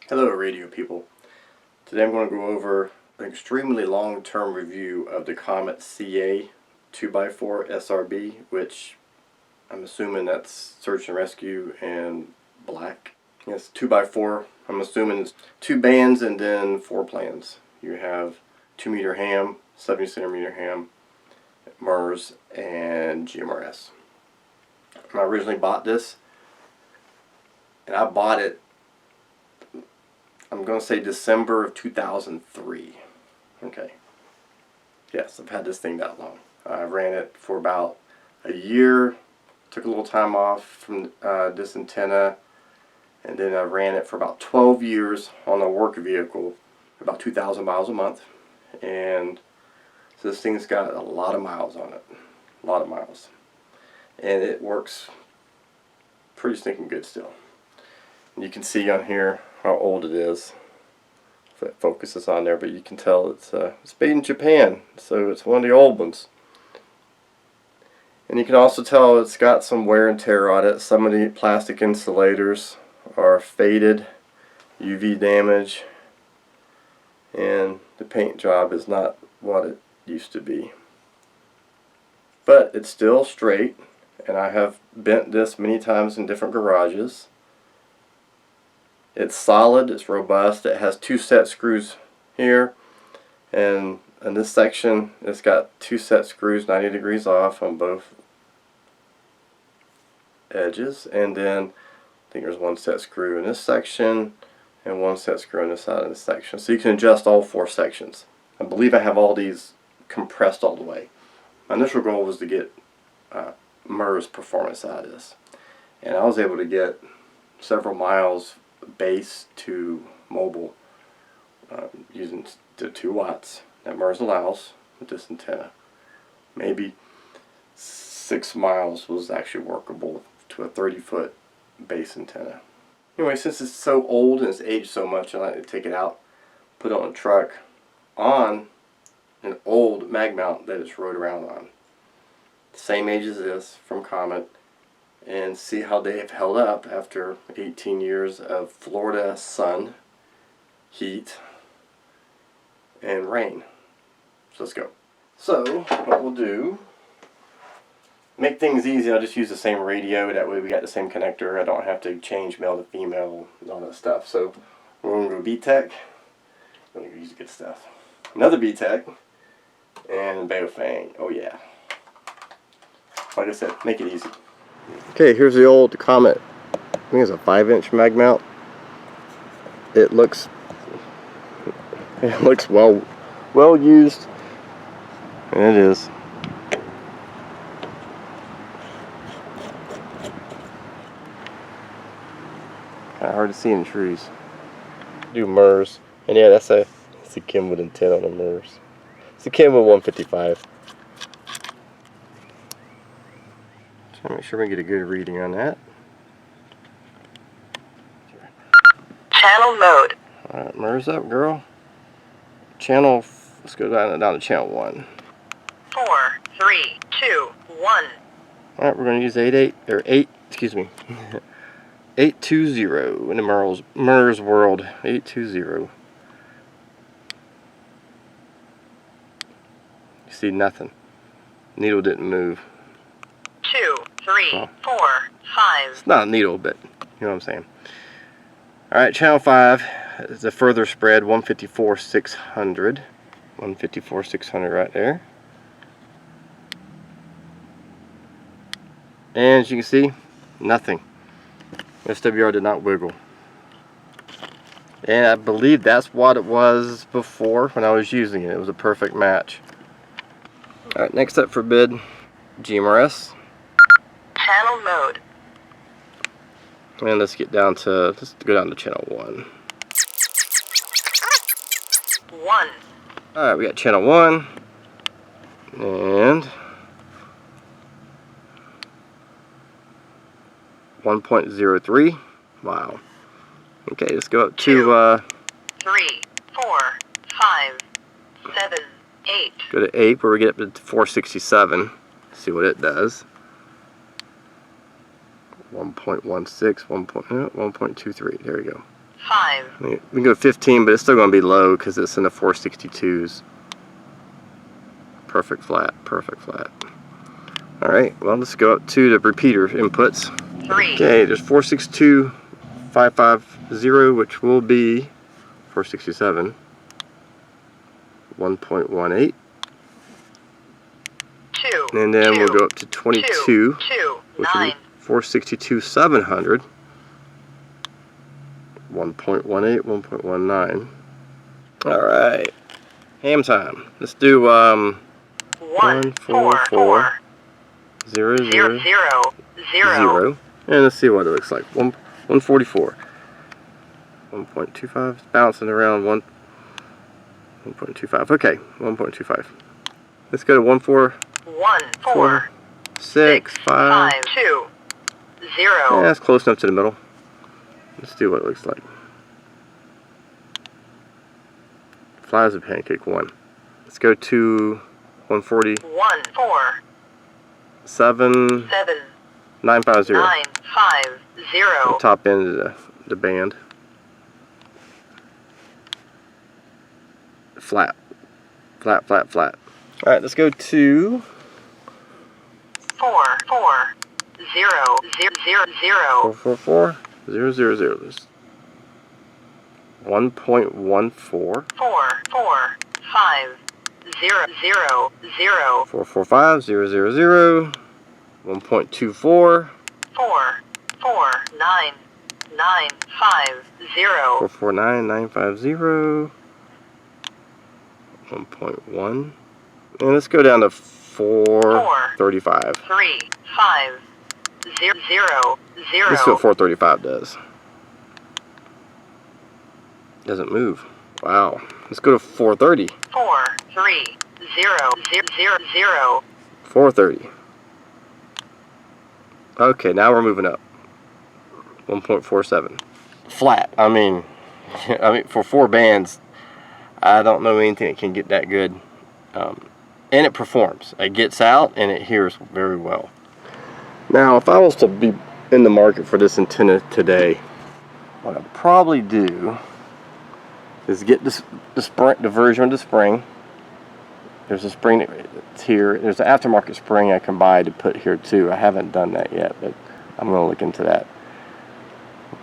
Hello radio people. Today I'm going to go over an extremely long-term review of the Comet CA-2X4 SRB, which I'm assuming that's search and rescue and black. Yes, 2x4. I'm assuming it's 2 bands and then 4 plans. You have 2-meter ham, 70cm ham, MURS and GMRS. I originally bought this, and I bought it, I'm going to say December of 2003. Okay. Yes, I've had this thing that long. I ran it for about a year, took a little time off from this antenna, and then I ran it for about 12 years on a work vehicle, about 2,000 miles a month. And so this thing's got a lot of miles on it. A lot of miles. And it works pretty stinking good still. And you can see on here how old it is. If it focuses on there, but you can tell it's made in Japan, so it's one of the old ones. And you can also tell it's got some wear and tear on it. Some of the plastic insulators are faded, UV damage, and the paint job is not what it used to be. But it's still straight, and I have bent this many times in different garages. It's solid, it's robust, it has 2 set screws here, and in this section it's got 2 set screws 90 degrees off on both edges, and then I think there's 1 set screw in this section and 1 set screw on this side of this section. So you can adjust all 4 sections. I believe I have all these compressed all the way. My initial goal was to get MURS performance out of this, and I was able to get several miles base to mobile using the 2 watts that MURS allows with this antenna. Maybe 6 miles was actually workable to a 30-foot base antenna. Anyway, since it's so old and it's aged so much, I like to take it out, put it on a truck on an old mag mount that it's rode around on. Same age as this from Comet, and see how they have held up after 18 years of Florida sun, heat, and rain. So let's go. So what we'll do, make things easy, I'll just use the same radio, that way we got the same connector, I don't have to change male to female and all that stuff. So we're going to go B-Tech, I'm going to use the good stuff. Another B-Tech, and Baofeng, oh yeah. Like I said, make it easy. Okay, here's the old Comet. I think it's a 5-inch mag mount. It looks well used, and it is. Kind of hard to see in the trees. Do MURS, and yeah, that's a Kenwood antenna on a MURS. It's a Kenwood 155. So make sure we get a good reading on that. Channel mode. Alright, MURS up, girl. Channel, let's go down to channel 1. 4, 3, 2, 1. Alright, we're going to use 820 in the MURS world. 820. You see nothing. Needle didn't move. 2, 3, 4, 5. It's not a needle, but you know what I'm saying. Alright, channel 5 is a further spread, 154/600. 154/600 right there. And as you can see, nothing. SWR did not wiggle. And I believe that's what it was before when I was using it. It was a perfect match. Alright, next up for bid, GMRS. Channel mode. And let's go down to channel 1. 1. Alright, we got channel 1 and 1.03. Wow. Okay, let's go up to 3, 4, 5, 7, 8. Go to 8 where we get up to 467. See what it does. 1.16, 1.23. There we go. 5. We can go 15, but it's still going to be low because it's in the 462s. Perfect flat, perfect flat. Alright, well, let's go up to the repeater inputs. 3. Okay, there's 462,550, which will be 467, 1.18. 2. And then 2, we'll go up to 22, 2. which will 9. be 462,700, 1.18, 1.19. Alright, ham time. Let's do 1, 4, 4. 0, 0, 0, 0, 0. And let's see what it looks like. 144. 1.25. It's bouncing around 1.25. Okay, 1.25. Let's go to 1, 4, 1, 4, 6, 5. 2, 0. Yeah, that's close enough to the middle. Let's see what it looks like. Fly as a pancake, 1. Let's go to 140. 1, 4, 7, 7, 950. 9, 5, 0. Top end of the band. Flat. Flat, flat, flat. Alright, let's go to 4, 4, 0, 0, 0, 0. 444, 0, 0, 0. There's 1.14. 4, 4, 5, 0, 0, 0. 445, 0, 0, 0. 1.24. 4, 4, 9, 9, 5, 0. 449, 950. 1.1. And let's go down to 435. 3, 5, 0, 0, 0. Let's see what 435 does. Doesn't move. Wow. Let's go to 430. 4, 3, 0, 0, 0, 0. 430. Okay, now we're moving up. 1.47. Flat. I mean, for 4 bands, I don't know anything that can get that good. And it performs. It gets out and it hears very well. Now, if I was to be in the market for this antenna today, what I'd probably do is get the version of the spring. There's a spring that's here. There's an aftermarket spring I can buy to put here too. I haven't done that yet, but I'm going to look into that.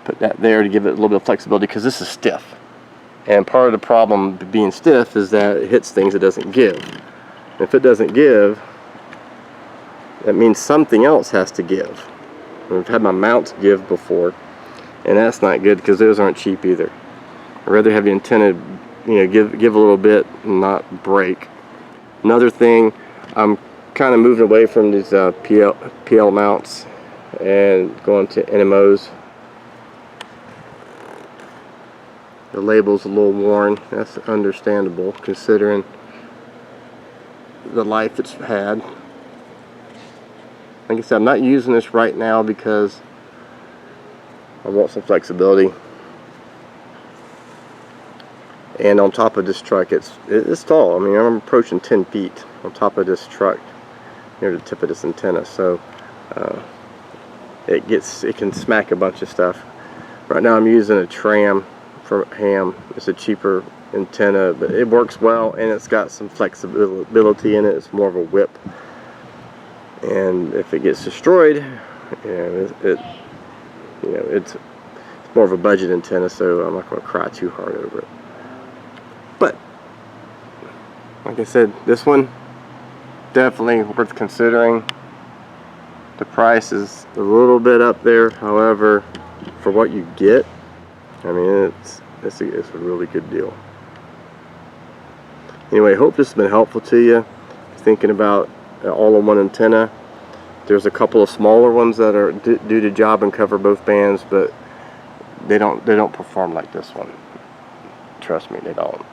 Put that there to give it a little bit of flexibility because this is stiff. And part of the problem being stiff is that it hits things it doesn't give. If it doesn't give, that means something else has to give. I've had my mounts give before, and that's not good because those aren't cheap either. I'd rather have the antenna, give a little bit and not break. Another thing, I'm kind of moving away from these PL mounts and going to NMOs. The label's a little worn. That's understandable considering the life it's had. Like I said, I'm not using this right now because I want some flexibility. And on top of this truck, it's tall. I mean, I'm approaching 10 feet on top of this truck near the tip of this antenna. So it can smack a bunch of stuff. Right now I'm using a tram from ham. It's a cheaper antenna, but it works well and it's got some flexibility in it. It's more of a whip, and if it gets destroyed, it's more of a budget antenna, so I'm not going to cry too hard over it. But like I said, this one definitely worth considering. The price is a little bit up there, however, for what you get, I mean, it's a really good deal. Anyway, hope this has been helpful to you. Thinking about all-in-one antenna. There's a couple of smaller ones that are do the job and cover both bands, but they don't perform like this one. Trust me, they don't.